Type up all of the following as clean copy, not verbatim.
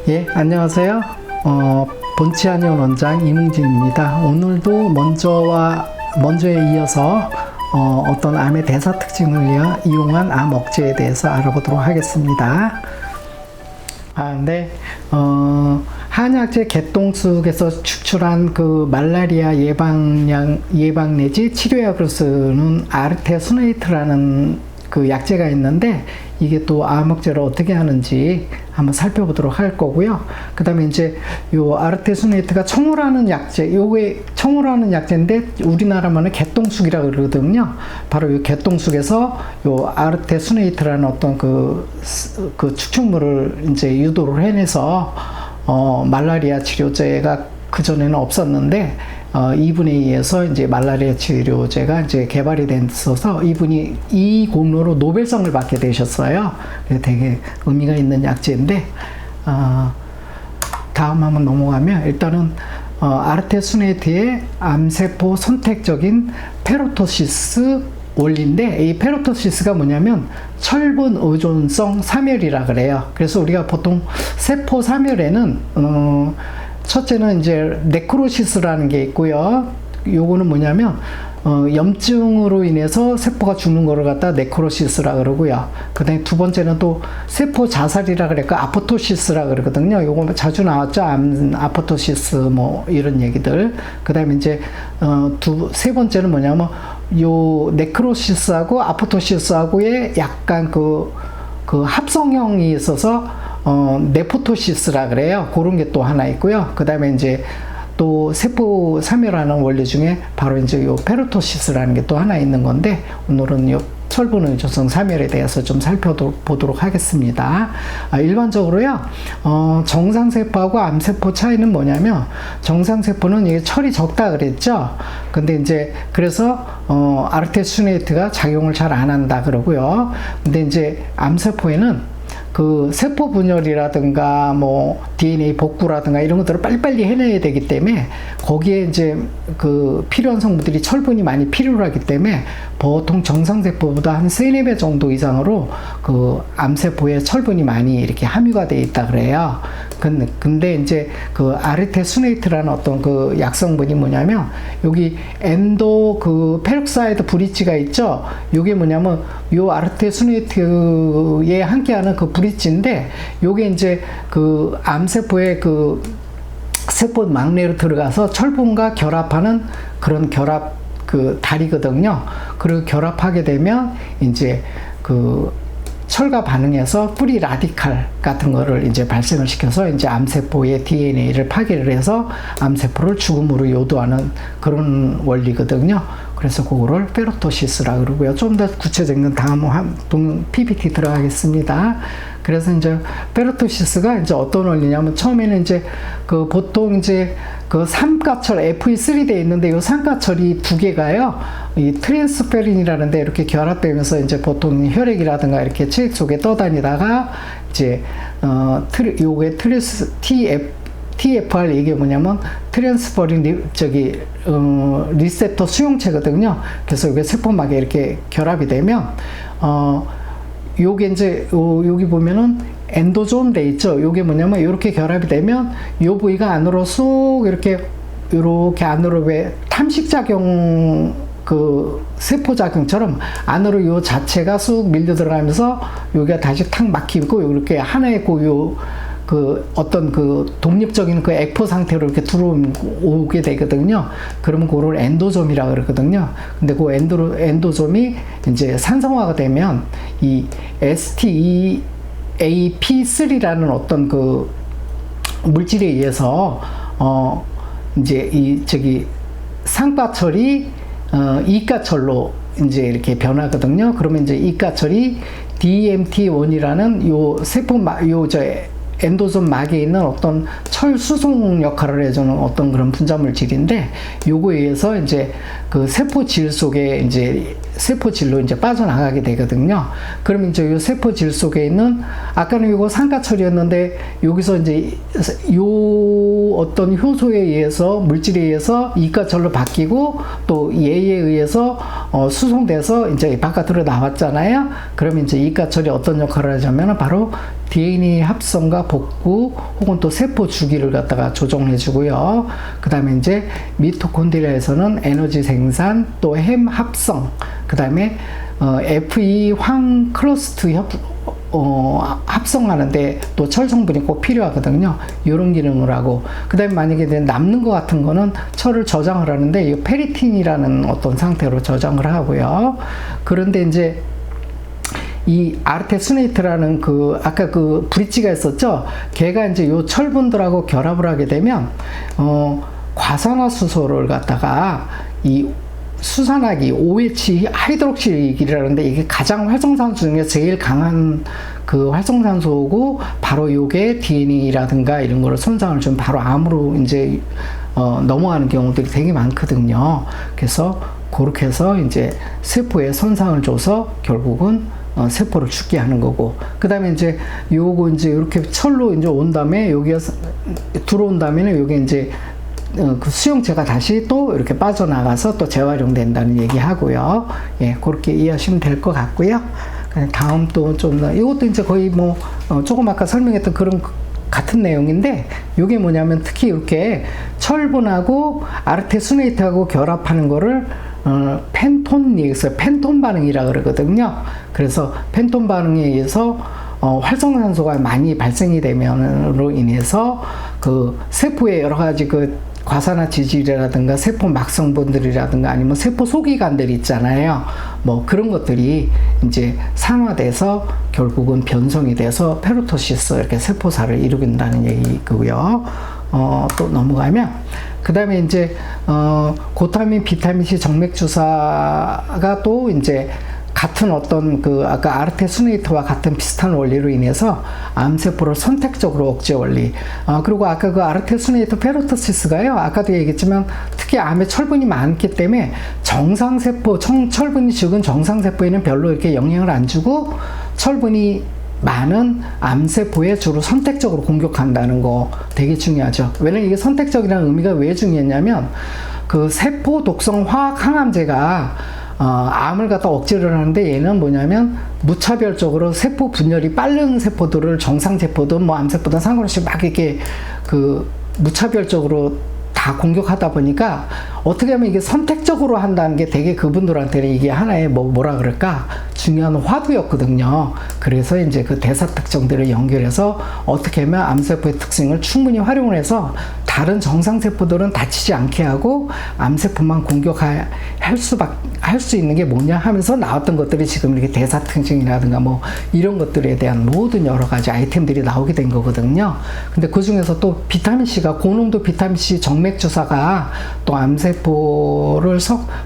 예, 안녕하세요. 본치아니온 원장 이문진입니다. 오늘도 먼저에 이어서 어떤 암의 대사 특징을 이용한 암 억제에 대해서 알아보도록 하겠습니다. 한약재 개똥쑥에서 추출한 그 말라리아 예방 내지 치료약으로 쓰는 아르테수네이트라는 그 약재가 있는데, 이게 또 암 억제를 어떻게 하는지 한번 살펴보도록 할 거고요. 그 다음에 이제 요 아르테수네이트가 청울하는 약재, 요게 청울하는 약재인데 우리나라만은 개똥쑥이라고 그러거든요. 바로 요 개똥쑥에서 요 아르테수네이트라는 어떤 그 축축물을 이제 유도를 해내서 말라리아 치료제가 그전에는 없었는데, 이분에 의해서 이제 말라리아 치료제가 이제 개발이 됐어서 이분이 이 공로로 노벨상을 받게 되셨어요. 되게 의미가 있는 약재인데, 다음 한번 넘어가면 일단은 아르테수네이트의 암세포 선택적인 페로토시스 원리인데, 이 페로토시스가 뭐냐면 철분 의존성 사멸이라 그래요. 그래서 우리가 보통 세포 사멸에는 첫째는 이제 네크로시스라는 게 있고요. 요거는 뭐냐면 염증으로 인해서 세포가 죽는 거를 갖다 네크로시스라 그러고요. 그 다음에 두 번째는 또 세포 자살이라 그랬고 아포토시스라 그러거든요. 요거 자주 나왔죠. 아포토시스 뭐 이런 얘기들. 그 다음에 이제 세 번째는 뭐냐면 요 네크로시스하고 아포토시스하고의 약간 그 합성형이 있어서 네포토시스라 그래요. 그런 게 또 하나 있고요. 그 다음에 이제 또 세포 사멸하는 원리 중에 바로 이제 요 페로토시스라는 게 또 하나 있는 건데, 오늘은 요 철분 의존성 사멸에 대해서 좀 살펴보도록 하겠습니다. 일반적으로요, 정상세포하고 암세포 차이는 뭐냐면, 정상세포는 이게 철이 적다 그랬죠. 근데 이제 그래서 아르테수네이트가 작용을 잘 안 한다 그러고요. 근데 이제 암세포에는 그 세포 분열이라든가 뭐 DNA 복구라든가 이런 것들을 빨리빨리 해내야 되기 때문에 거기에 이제 그 필요한 성분들이 철분이 많이 필요하기 때문에 보통 정상세포보다 한 3-4배 정도 이상으로 그 암세포에 철분이 많이 이렇게 함유가 되어 있다 그래요. 근데 이제 그 아르테수네이트라는 어떤 그 약성분이 뭐냐면, 여기 엔도 그 페록사이드 브릿지가 있죠. 요게 뭐냐면 요 아르테수네이트에 함께하는 그 브릿지인데, 요게 이제 그 암세포의 그 세포 막내로 들어가서 철분과 결합하는 그런 그 다리거든요. 그리고 결합하게 되면 이제 그 철과 반응해서 프리 라디칼 같은 거를 이제 발생을 시켜서 이제 암세포의 DNA를 파괴를 해서 암세포를 죽음으로 요도하는 그런 원리거든요. 그래서 그거를 페로토시스라 그러고요. 좀 더 구체적인 건 다음 PPT 들어가겠습니다. 그래서 이제 페로토시스가 이제 어떤 원리냐면, 처음에는 이제 그 보통 이제 그 삼가철 FE3 돼 있는데, 이 삼가철이 두 개가요, 이 트랜스페린이라는데 이렇게 결합되면서 이제 보통 혈액이라든가 이렇게 체액 속에 떠다니다가 이제 요게 TFR 이게 뭐냐면 트랜스퍼린 리셉터 수용체거든요. 그래서 이게 세포막에 이렇게 결합이 되면 요게 이제 여기 보면은 엔도존 돼 있죠. 요게 뭐냐면 이렇게 결합이 되면 요 부위가 안으로 쑥 이렇게 안으로, 왜 탐식작용 그 세포작용처럼 안으로 요 자체가 쑥 밀려 들어가면서 여기가 다시 탁 막히고, 이렇게 하나의 그 어떤 그 독립적인 그 액포 상태로 이렇게 들어오게 되거든요. 그러면 그걸 엔도좀이라고 그러거든요. 근데 그 엔도좀이 이제 산성화가 되면 이 STAP3라는 어떤 그 물질에 의해서 이제 상가철이 이가철로 이제 이렇게 변하거든요. 그러면 이제 이가철이 DMT1이라는 요 엔도좀 막에 있는 어떤 철 수송 역할을 해주는 어떤 그런 분자 물질인데, 요거에 의해서 이제 그 세포 질 속에 이제 세포질로 이제 빠져나가게 되거든요. 그럼 이제 이 세포질 속에 있는, 아까는 이거 산가철이었는데, 여기서 이제 요 어떤 효소에 의해서, 물질에 의해서 이가철로 바뀌고, 또 얘에 의해서 수송돼서 이제 바깥으로 나왔잖아요. 그러면 이제 이가철이 어떤 역할을 하냐면 바로 DNA 합성과 복구 혹은 또 세포 주기를 갖다가 조정해 주고요. 그 다음에 이제 미토콘드리아에서는 에너지 생산, 또 햄 합성, 그 다음에 Fe 황 클러스트 합성하는데 또 철 성분이 꼭 필요하거든요. 이런 기능을 하고, 그 다음에 만약에 남는 것 같은 거는 철을 저장을 하는데 이 페리틴이라는 어떤 상태로 저장을 하고요. 그런데 이제 이 아르테수네이트라는 아까 그 브릿지가 있었죠? 걔가 이제 요 철분들하고 결합을 하게 되면, 과산화수소를 갖다가 이 수산화기 OH 하이드록실이라는데 이게 가장 활성산소 중에 제일 강한 그 활성산소고, 바로 요게 DNA라든가 이런 거를 손상을 좀 바로 암으로 이제 넘어가는 경우들이 되게 많거든요. 그래서 그렇게 해서 이제 세포에 손상을 줘서 결국은 세포를 죽게 하는 거고, 그 다음에 이제 요거 이제 이렇게 철로 이제 온 다음에 여기에 들어온 다음에는 요게 이제 그 수용체가 다시 또 이렇게 빠져나가서 또 재활용된다는 얘기 하고요. 예, 그렇게 이해하시면 될 것 같고요. 다음 또 좀, 이것도 이제 거의 뭐, 조금 아까 설명했던 그런 같은 내용인데, 요게 뭐냐면 특히 이렇게 철분하고 아르테수네이트하고 결합하는 거를 펜톤에서 펜톤 반응이라 그러거든요. 그래서 펜톤 반응에 의해서 활성산소가 많이 발생이 되면으로 인해서 그 세포의 여러 가지 그 과산화 지질이라든가 세포 막성분들이라든가 아니면 세포 소기관들이 있잖아요. 뭐 그런 것들이 이제 산화돼서 결국은 변성이 돼서 페로토시스 이렇게 세포사를 이루긴다는 얘기고요. 또 넘어가면, 그 다음에 이제 고타민, 비타민C 정맥 주사가 또 이제 같은 어떤 그 아까 아르테수네이트와 같은 비슷한 원리로 인해서 암세포를 선택적으로 억제 원리. 그리고 아까 그 아르테수네이트 페로토시스가요, 아까도 얘기했지만 특히 암에 철분이 많기 때문에 정상세포, 철분이 적은 정상세포에는 별로 이렇게 영향을 안 주고, 철분이 많은 암세포에 주로 선택적으로 공격한다는 거 되게 중요하죠. 왜냐면 이게 선택적이라는 의미가 왜 중요했냐면, 그 세포 독성 화학 항암제가 암을 갖다 억제를 하는데, 얘는 뭐냐면 무차별적으로 세포 분열이 빠른 세포들을 정상세포든 뭐 암세포든 상관없이 막 이렇게 그 무차별적으로 다 공격하다 보니까 어떻게 하면 이게 선택적으로 한다는 게 되게 그분들한테는 이게 하나의 뭐라 그럴까 중요한 화두였거든요. 그래서 이제 그 대사 특성들을 연결해서 어떻게 하면 암세포의 특징을 충분히 활용을 해서 다른 정상세포들은 다치지 않게 하고 암세포만 공격할 수 있는 게 뭐냐 하면서 나왔던 것들이 지금 이렇게 대사 특징이라든가 뭐 이런 것들에 대한 모든 여러 가지 아이템들이 나오게 된 거거든요. 근데 그 중에서 또 비타민C가, 고농도 비타민C 정맥 주사가 또 암세포를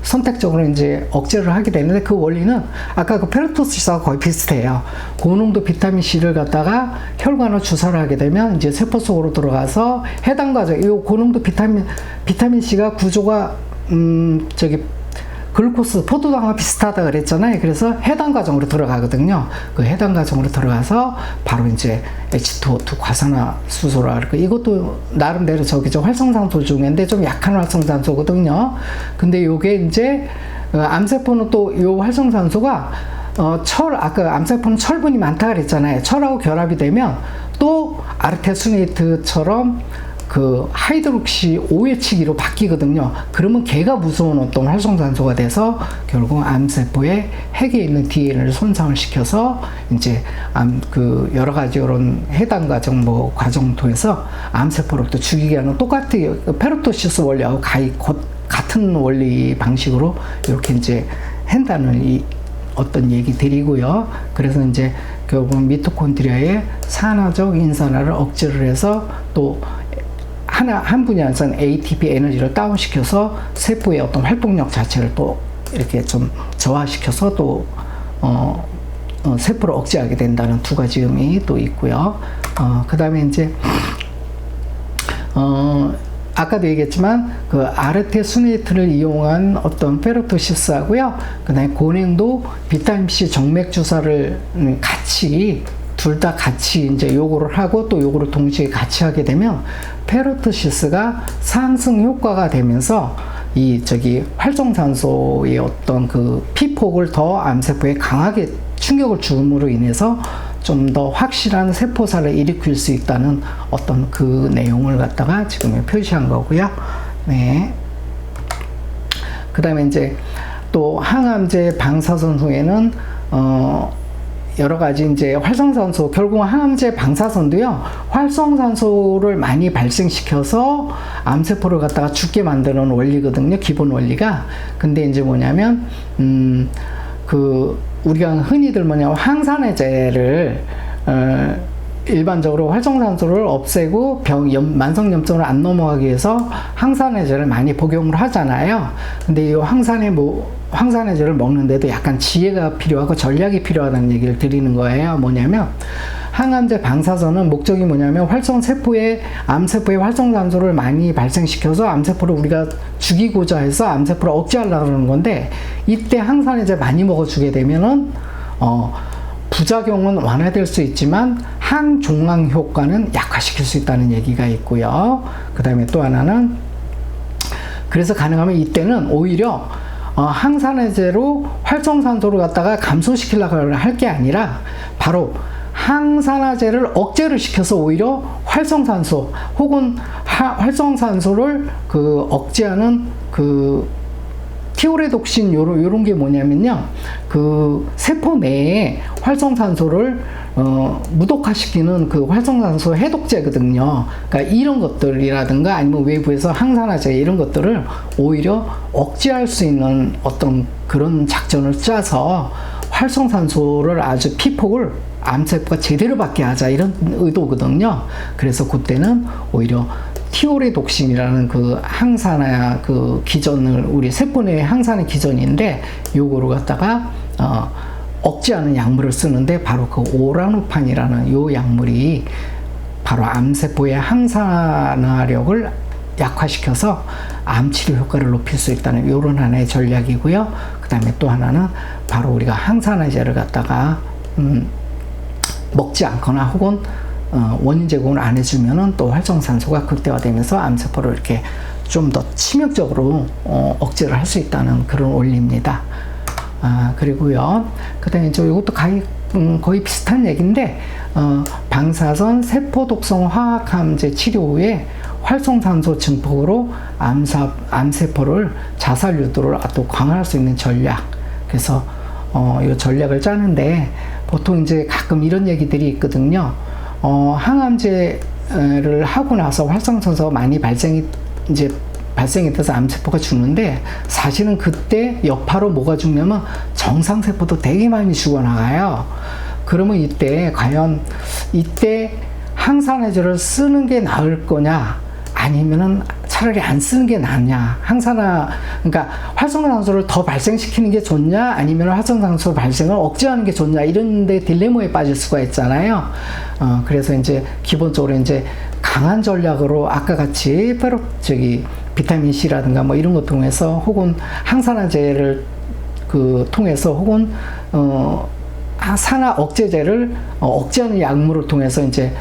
선택적으로 이제 억제를 하게 되는데, 그 원리는 아까 그 페로토시스하고 거의 비슷해요. 고농도 비타민C를 갖다가 혈관을 주사를 하게 되면 이제 세포 속으로 들어가서 해당 과정, 이 고농도 비타민C가 구조가 글루코스, 포도당과 비슷하다 그랬잖아요. 그래서 해당 과정으로 들어가거든요. 그 해당 과정으로 들어가서 바로 이제 H2O2 과산화수소라 그러고, 이것도 나름대로 저 활성산소 중인데 좀 약한 활성산소거든요. 근데 요게 이제 암세포는 또 요 활성산소가 아까 암세포는 철분이 많다 그랬잖아요. 철하고 결합이 되면 또 아르테수네이트처럼 그 하이드록시 OH기로 바뀌거든요. 그러면 걔가 무서운 어떤 활성산소가 돼서 결국 암세포의 핵에 있는 DNA를 손상을 시켜서 이제 그 여러 가지 이런 해당 과정 과정 통해서 암세포를 또 죽이게 하는, 똑같은 페로토시스 원리하고 같은 원리 방식으로 이렇게 이제 한다는 어떤 얘기들이고요. 그래서 이제 결국 미토콘드리아의 산화적 인산화를 억제를 해서 또 한 분야에서는 ATP 에너지를 다운시켜서 세포의 어떤 활동력 자체를 또 이렇게 좀 저하시켜서 또 세포를 억제하게 된다는 두 가지 의미 또 있고요. 그 다음에 이제 아까도 얘기했지만 그 아르테수네이트를 이용한 어떤 페로토시스하고요. 그다음에 고냉도 비타민C 정맥 주사를 같이 둘 다 같이 이제 요거를 하고 또 요거를 동시에 같이 하게 되면 페로토시스가 상승 효과가 되면서 이 활성산소의 어떤 그 피폭을 더 암세포에 강하게 충격을 줌으로 인해서 좀 더 확실한 세포살을 일으킬 수 있다는 어떤 그 내용을 갖다가 지금 표시한 거고요. 네. 그 다음에 이제 또 항암제 방사선 후에는 여러 가지 이제 활성산소, 결국은 항암제 방사선도요, 활성산소를 많이 발생시켜서 암세포를 갖다가 죽게 만드는 원리거든요, 기본 원리가. 근데 이제 뭐냐면, 우리가 흔히들 항산화제를, 일반적으로 활성산소를 없애고 만성염증을 안 넘어가기 위해서 항산화제를 많이 복용을 하잖아요. 근데 이 항산화제를 먹는데도 약간 지혜가 필요하고 전략이 필요하다는 얘기를 드리는 거예요. 뭐냐면, 항암제 방사선은 목적이 뭐냐면 암세포에 활성산소를 많이 발생시켜서 암세포를 우리가 죽이고자 해서 암세포를 억제하려고 하는 건데, 이때 항산화제 많이 먹어주게 되면은 부작용은 완화될 수 있지만 항종양 효과는 약화시킬 수 있다는 얘기가 있고요. 그 다음에 또 하나는, 그래서 가능하면 이때는 오히려 항산화제로 활성산소를 갖다가 감소시키려고 할 게 아니라 바로 항산화제를 억제를 시켜서 오히려 활성산소 혹은 활성산소를 억제하는 티오레독신 요런 게 뭐냐면요, 세포 내에 활성산소를 무독화시키는 활성산소 해독제거든요. 그러니까 이런 것들이라든가 아니면 외부에서 항산화제 이런 것들을 오히려 억제할 수 있는 어떤 그런 작전을 짜서 활성산소를 아주 피폭을 암세포가 제대로 받게 하자, 이런 의도거든요. 그래서 그때는 오히려 티오레독신이라는 항산화 기전을, 우리 세포 내의 항산화 기전인데, 요거를 갖다가 억제하는 약물을 쓰는데, 바로 오라누판이라는 요 약물이 바로 암세포의 항산화력을 약화시켜서 암치료 효과를 높일 수 있다는 요런 하나의 전략이고요. 그 다음에 또 하나는 바로 우리가 항산화제를 갖다가 먹지 않거나 혹은 원인 제공을 안 해주면은 또 활성산소가 극대화되면서 암세포를 이렇게 좀 더 치명적으로 억제를 할 수 있다는 그런 원리입니다. 그리고요, 그 다음에 이것도 거의 비슷한 얘기인데, 방사선 세포독성 화학암제 치료 후에 활성산소 증폭으로 암세포를 자살 유도를 또 강화할 수 있는 전략. 그래서 이 전략을 짜는데, 보통 이제 가끔 이런 얘기들이 있거든요. 항암제를 하고 나서 활성산소가 많이 발생이 돼서 암세포가 죽는데, 사실은 그때 여파로 뭐가 죽냐면 정상세포도 되게 많이 죽어나가요. 그러면 과연 이때 항산화제를 쓰는 게 나을 거냐, 아니면은 차라리 안 쓰는 게 낫냐, 그러니까 활성산소를 더 발생시키는 게 좋냐, 아니면 활성산소 발생을 억제하는 게 좋냐, 이런 데 딜레마에 빠질 수가 있잖아요. 그래서 이제 기본적으로 이제 강한 전략으로 아까 같이 비타민 C라든가 뭐 이런 것 통해서, 혹은 항산화제를 통해서, 혹은 산화 억제제를 억제하는 약물을 통해서 이제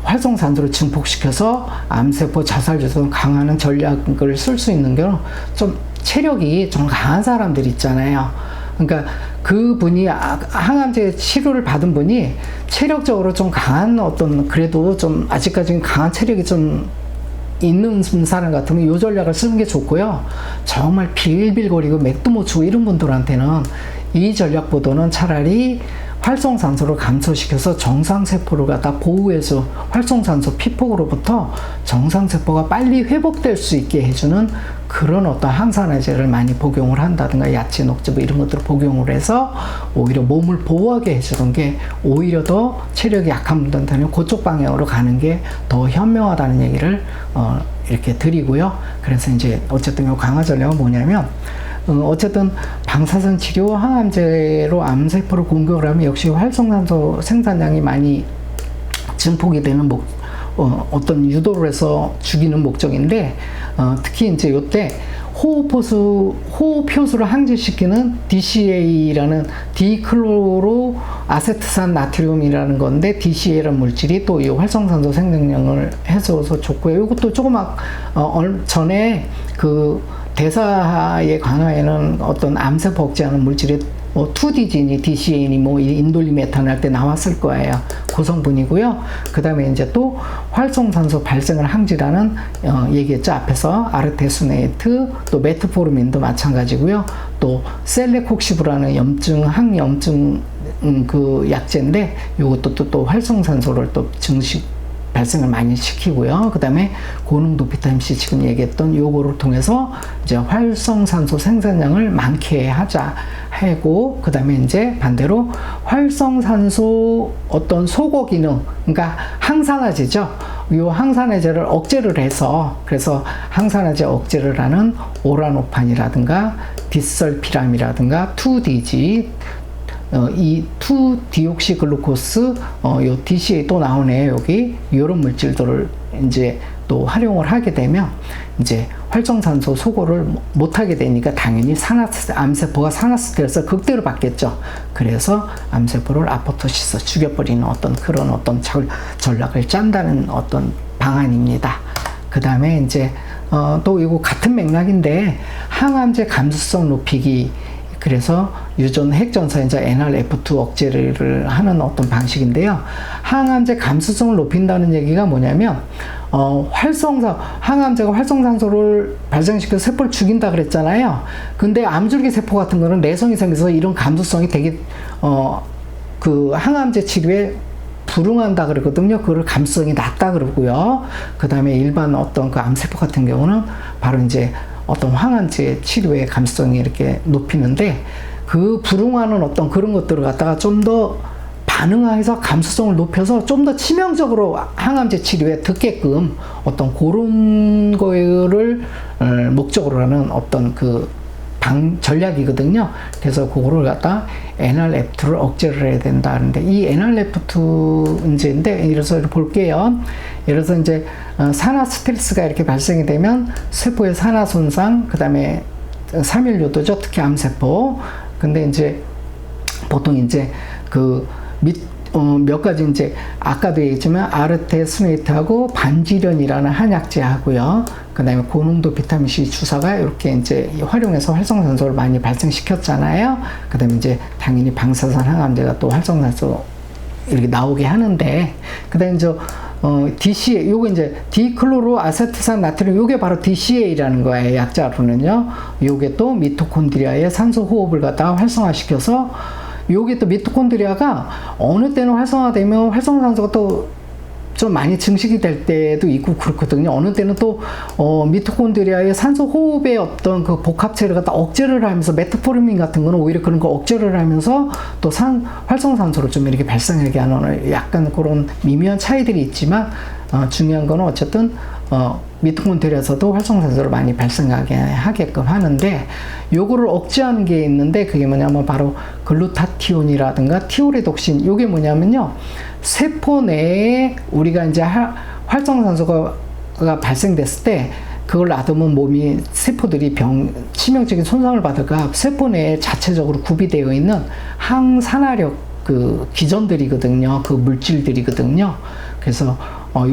활성산소를 증폭시켜서 암세포 자살 유도를 강화하는 전략을 쓸 수 있는 게 좀 체력이 좀 강한 사람들 있잖아요. 그러니까 그분이 항암제 치료를 받은 분이 체력적으로 좀 강한 그래도 좀 아직까지는 강한 체력이 좀 있는 사람 같으면 이 전략을 쓰는 게 좋고요. 정말 빌빌거리고 맥도 못 추고 이런 분들한테는 이 전략보다는 차라리 활성산소를 감소시켜서 정상세포를 갖다 보호해서 활성산소 피폭으로부터 정상세포가 빨리 회복될 수 있게 해주는 그런 어떤 항산화제를 많이 복용을 한다든가 야채, 녹즙 이런 것들을 복용을 해서 오히려 몸을 보호하게 해주는 게 오히려 더 체력이 약한 분들한테는 그쪽 방향으로 가는 게 더 현명하다는 얘기를 이렇게 드리고요. 그래서 이제 어쨌든 이 강화 전략은 뭐냐면, 어쨌든 방사선 치료 항암제로 암세포를 공격을 하면 역시 활성산소 생산량이 많이 증폭이 되는 어떤 유도를 해서 죽이는 목적인데, 특히 이제 요때 호흡효소를 항진시키는 DCA라는 디클로로 아세트산 나트륨이라는 건데, DCA라는 물질이 또 이 활성산소 생성량을 해줘서 좋고요. 이것도 조그맣 전에 그 대사의 강화에는 어떤 암세포 억제하는 물질이 2DG니 DCA니 인돌리메탄 할 때 나왔을 거예요. 그 성분이고요. 그 다음에 이제 또 활성산소 발생을 항진하는 얘기했죠. 앞에서 아르테수네이트, 또 메트포르민도 마찬가지고요. 또 셀레콕시브라는 항염증 그 약제인데, 요것도 또 활성산소를 또 발생을 많이 시키고요. 그 다음에 고농도 비타민C 지금 얘기했던 요거를 통해서 이제 활성산소 생산량을 많게 하자 하고, 그 다음에 이제 반대로 활성산소 어떤 소거 기능, 그러니까 항산화제죠. 요 항산화제를 억제를 해서, 그래서 항산화제 억제를 하는 오라노판이라든가 디설피람이라든가 2DG, 이 2디옥시글루코스, 요 DCA 또 나오네요. 여기 요런 물질들을 이제 또 활용을 하게 되면 이제 활성산소 소거를 못하게 되니까 당연히 암세포가 산화스트레스를 극대로 받겠죠. 그래서 암세포를 아포토시스 죽여버리는 그런 전략을 짠다는 어떤 방안입니다. 그 다음에 이제 또 이거 같은 맥락인데, 항암제 감수성 높이기, 그래서 유전 핵전사인자 NRF2 억제를 하는 어떤 방식인데요. 항암제 감수성을 높인다는 얘기가 뭐냐면, 항암제가 활성산소를 발생시켜서 세포를 죽인다 그랬잖아요. 근데 암줄기 세포 같은 거는 내성이 생겨서 이런 감수성이 되게, 그 항암제 치료에 불응한다 그러거든요. 그걸 감수성이 낮다 그러고요. 그 다음에 일반 어떤 그 암세포 같은 경우는 바로 이제 어떤 항암제 치료의 감수성이 이렇게 높이는데, 그 불응하는 어떤 그런 것들을 갖다가 좀 더 반응해서 감수성을 높여서 좀 더 치명적으로 항암제 치료에 듣게끔 어떤 그런 거를 목적으로 하는 어떤 그 전략이거든요. 그래서 그거를 갖다 NRF2를 억제를 해야 된다 하는데, 이 NRF2 문제인데, 이래서 볼게요. 예를 들어서 이제 산화 스트레스가 이렇게 발생이 되면 세포의 산화 손상, 그 다음에 삼일요도죠. 특히 암세포. 근데 이제 보통 이제 몇 가지 이제 아까도 얘기했지만 아르테수네이트하고 반지련이라는 한약제하고요. 그 다음에 고농도 비타민C 주사가 이렇게 이제 활용해서 활성산소를 많이 발생시켰잖아요. 그 다음에 이제 당연히 방사선 항암제가 또 활성산소 이렇게 나오게 하는데, 그 다음에 이제 DCA, 요거 이제 디클로로 아세트산 나트륨, 요게 바로 DCA라는 거예요. 약자로는요. 요게 또 미토콘드리아의 산소 호흡을 갖다가 활성화시켜서, 요게 또 미토콘드리아가 어느 때는 활성화되면 활성산소가 또 좀 많이 증식이 될 때도 있고 그렇거든요. 어느 때는 또 미토콘드리아의 산소 호흡의 어떤 그 복합체를 갖다 억제를 하면서, 메트포르민 같은 거는 오히려 그런 거 억제를 하면서 또 활성산소를 좀 이렇게 발생하게 하는 약간 그런 미묘한 차이들이 있지만, 중요한 거는 어쨌든 미토콘드리아에서도 활성산소를 많이 발생하게 하게끔 하는데, 요거를 억제하는 게 있는데, 그게 뭐냐면 바로 글루타티온이라든가 티오레독신. 요게 뭐냐면요, 세포 내에 우리가 이제 활성산소가 발생됐을 때 그걸 놔두면 몸이, 세포들이 치명적인 손상을 받을까, 세포 내에 자체적으로 구비되어 있는 항산화력 그 기전들이거든요. 그 물질들이거든요. 그래서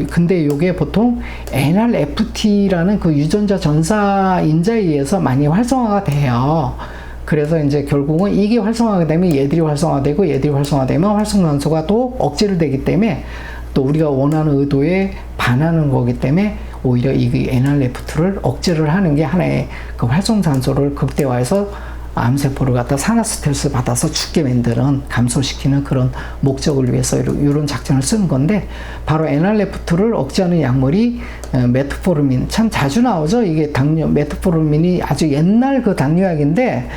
근데 요게 보통 NRFT라는 그 유전자 전사 인자에 의해서 많이 활성화가 돼요. 그래서 이제 결국은 이게 활성화가 되면 얘들이 활성화되고, 얘들이 활성화되면 활성산소가 또 억제를 되기 때문에, 또 우리가 원하는 의도에 반하는 거기 때문에 오히려 이 NRF2를 억제를 하는 게 하나의 그 활성산소를 극대화해서 암세포를 갖다 산화스트레스 받아서 죽게 만드는, 감소시키는 그런 목적을 위해서 이런 작전을 쓰는 건데, 바로 NRF2를 억제하는 약물이 메트포르민, 참 자주 나오죠. 이게 메트포르민이 아주 옛날 그 당뇨약인데,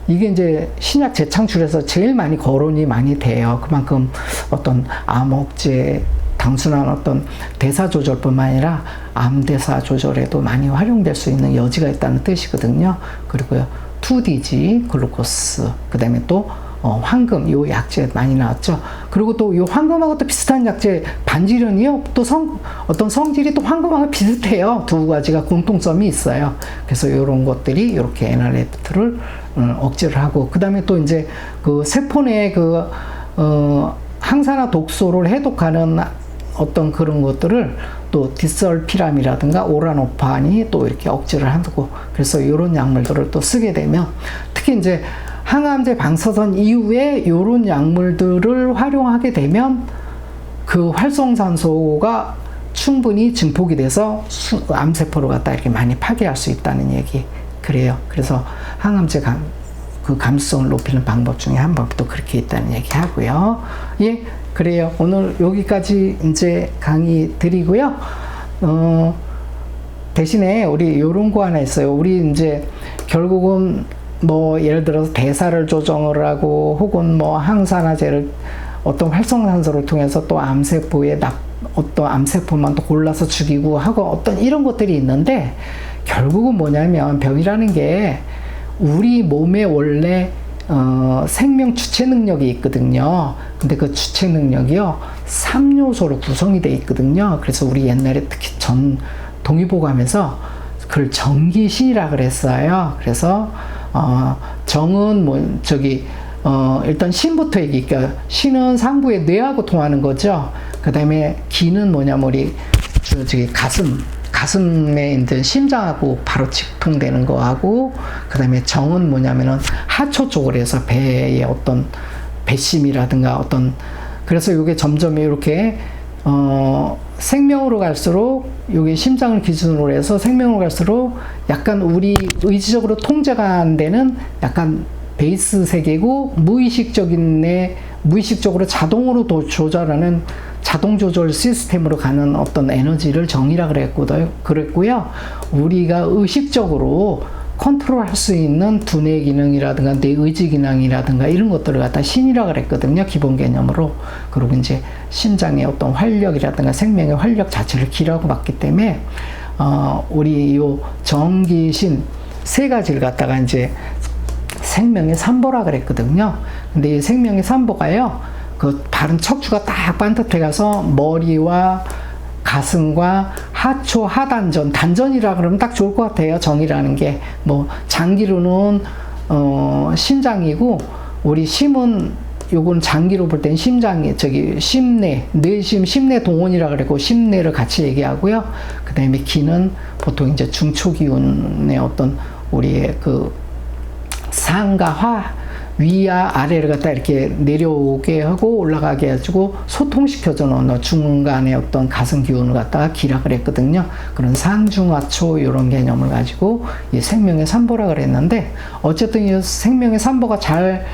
이게 이제 신약 재창출에서 제일 많이 거론이 많이 돼요. 그만큼 어떤 암 억제, 단순한 어떤 대사 조절뿐만 아니라 암 대사 조절에도 많이 활용될 수 있는 여지가 있다는 뜻이거든요. 그리고요, 2DG 글루코스, 그 다음에 또 황금 요 약재 많이 나왔죠. 그리고 또 요 황금하고 또 비슷한 약재 반지련이요. 또 어떤 성질이 또 황금하고 비슷해요. 두 가지가 공통점이 있어요. 그래서 이런 것들이 이렇게 NRF2를 억제를 하고, 그 다음에 또 이제 그 세포 내 항산화 독소를 해독하는 어떤 그런 것들을 또 디설피람이라든가 오라노판이 또 이렇게 억제를 하고, 그래서 이런 약물들을 또 쓰게 되면, 특히 이제 항암제 방사선 이후에 이런 약물들을 활용하게 되면 그 활성산소가 충분히 증폭이 돼서 암세포를 갖다 이렇게 많이 파괴할 수 있다는 얘기. 그래요. 그래서 항암제 그 감수성을 높이는 방법 중에 한 방법도 그렇게 있다는 얘기 하고요. 예, 그래요. 오늘 여기까지 이제 강의 드리고요. 대신에 우리 요런 거 하나 있어요. 우리 이제 결국은 뭐 예를 들어서 대사를 조정을 하고, 혹은 뭐 항산화제를 어떤 활성산소를 통해서 또 암세포에 어떤 암세포만 또 골라서 죽이고 하고 어떤 이런 것들이 있는데, 결국은 뭐냐면 병이라는 게 우리 몸에 원래 생명 주체 능력이 있거든요. 근데 그 주체 능력이요 3요소로 구성이 돼 있거든요. 그래서 우리 옛날에 특히 동의보감에서 그걸 정기신이라 그랬어요. 그래서 정은 일단 신부터 얘기할게요. 신은 상부의 뇌하고 통하는 거죠. 그 다음에 기는 뭐냐면 우리 가슴에 이제 심장하고 바로 직통되는 거하고, 그 다음에 정은 뭐냐면은 하초 쪽으로 해서 배의 어떤 배심이라든가 그래서 이게 점점 이렇게 생명으로 갈수록, 요게 심장을 기준으로 해서 생명으로 갈수록 약간 우리 의지적으로 통제가 안 되는 약간 베이스 세계고, 무의식적으로 자동으로 조절하는 자동 조절 시스템으로 가는 어떤 에너지를 정이라 그랬고요. 우리가 의식적으로 컨트롤할 수 있는 두뇌 기능이라든가 뇌 의지 기능이라든가 이런 것들을 갖다 신이라 그랬거든요. 기본 개념으로. 그리고 이제 심장의 어떤 활력이라든가 생명의 활력 자체를 기라고 봤기 때문에 우리 요 정기신 세 가지를 갖다가 이제 생명의 삼보라 그랬거든요. 근데 이 생명의 삼보가요, 그 바른 척추가 딱 반듯해 가서 머리와 가슴과 하초, 하단전, 단전이라 그러면 딱 좋을 것 같아요. 정이라는 게. 뭐 장기로는 심장이고, 우리 심은 요건 장기로 볼 땐 심장이 심내, 뇌심, 심내 동원이라 그랬고 심내를 같이 얘기하고요. 그 다음에 기는 보통 이제 중초기운의 어떤 우리의 그 상과 위와 아래를 갖다 이렇게 내려오게 하고 올라가게 해가지고 소통시켜줘 놓은 중간에 어떤 가슴 기운을 갖다가 기라 그랬거든요. 그런 상중하초 이런 개념을 가지고 이 생명의 삼보라 그랬는데, 어쨌든 이 생명의 삼보가 잘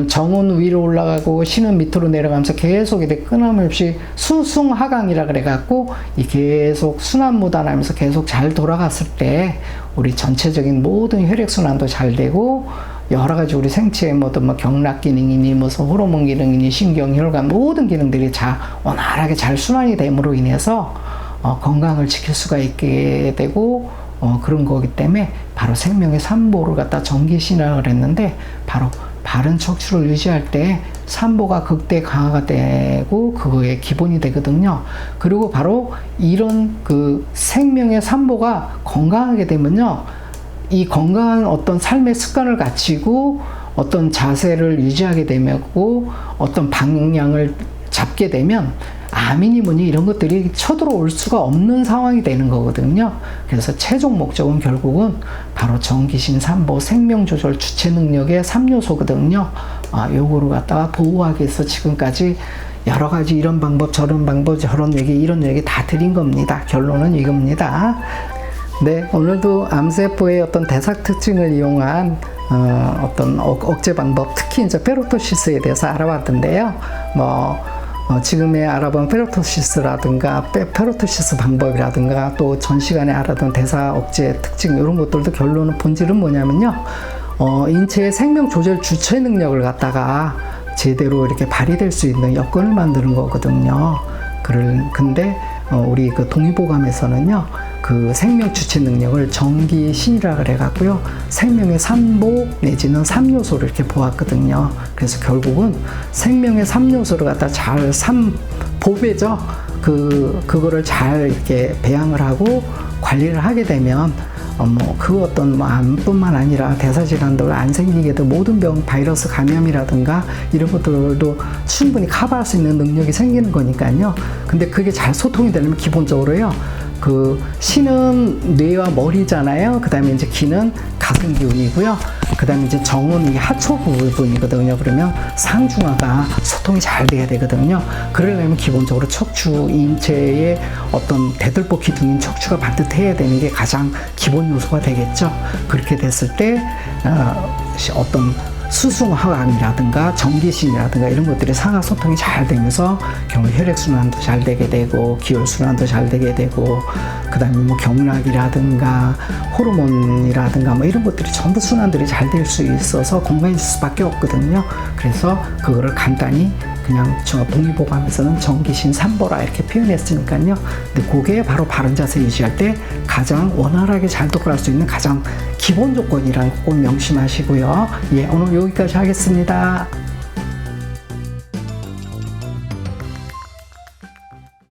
정은 위로 올라가고 신은 밑으로 내려가면서 계속 이렇게 끊임없이 수승하강이라 그래갖고 이 계속 순환무단하면서 계속 잘 돌아갔을 때 우리 전체적인 모든 혈액순환도 잘 되고, 여러 가지 우리 생체의 모든 경락 기능이니 무슨 호르몬 기능이니 신경, 혈관 모든 기능들이 원활하게 잘 순환이 됨으로 인해서 건강을 지킬 수가 있게 되고 그런 거기 때문에 바로 생명의 삼보를 갖다 정기신이라고 했는데, 바로 바른 척추를 유지할 때 삼보가 극대 강화가 되고 그거의 기본이 되거든요. 그리고 바로 이런 그 생명의 삼보가 건강하게 되면요, 이 건강한 어떤 삶의 습관을 갖추고 어떤 자세를 유지하게 되고 어떤 방향을 잡게 되면 암이니 뭐니 이런 것들이 쳐들어올 수가 없는 상황이 되는 거거든요. 그래서 최종 목적은 결국은 바로 정기신 삼보 생명조절 주체 능력의 3요소거든요. 요거를 갖다가 보호하기 위해서 지금까지 여러 가지 이런 방법 저런 방법 저런 얘기 이런 얘기 다 드린 겁니다. 결론은 이겁니다. 네, 오늘도 암세포의 어떤 대사 특징을 이용한 어떤 억제 방법, 특히 이제 페로토시스에 대해서 알아봤는데요. 지금에 알아본 페로토시스라든가 페로토시스 방법이라든가 또 전 시간에 알아둔 대사 억제 특징 이런 것들도 결론은 본질은 뭐냐면요, 인체의 생명 조절 주체 능력을 갖다가 제대로 이렇게 발휘될 수 있는 여건을 만드는 거거든요. 근데 우리 그 동의보감에서는요, 그 생명 주체 능력을 정기신이라 그래갖고요. 생명의 3보 내지는 3요소를 이렇게 보았거든요. 그래서 결국은 생명의 3요소를 갖다 잘 3보배죠. 그거를 잘 이렇게 배양을 하고 관리를 하게 되면 그 어떤 암뿐만 아니라 대사질환들 안 생기게 도 모든 병, 바이러스 감염이라든가 이런 것들도 충분히 커버할 수 있는 능력이 생기는 거니까요. 근데 그게 잘 소통이 되려면 기본적으로요. 그 신은 뇌와 머리잖아요. 그 다음에 이제 기는 가슴 기운이고요. 그 다음에 이제 정은 이 하초 부분이거든요. 그러면 상중하가 소통이 잘 돼야 되거든요. 그러려면 기본적으로 척추, 인체의 어떤 대들보 기둥인 척추가 반듯해야 되는 게 가장 기본 요소가 되겠죠. 그렇게 됐을 때 어떤 수승화감이라든가 전기신이라든가 이런 것들이 상하 소통이 잘 되면서 경우 혈액순환도 잘 되게 되고 기혈순환도 잘 되게 되고 그 다음에 뭐 경락이라든가 호르몬이라든가 뭐 이런 것들이 전부 순환들이 잘 될 수 있어서 건강해질 수밖에 없거든요. 그래서 그거를 간단히 그냥 저 동의보감에서는 정기신 3보라 이렇게 표현했으니까요. 근데 그게 바로 바른 자세 유지할 때 가장 원활하게 잘 돌아갈 수 있는 가장 기본 조건이라는 거 꼭 명심하시고요. 예, 오늘 여기까지 하겠습니다.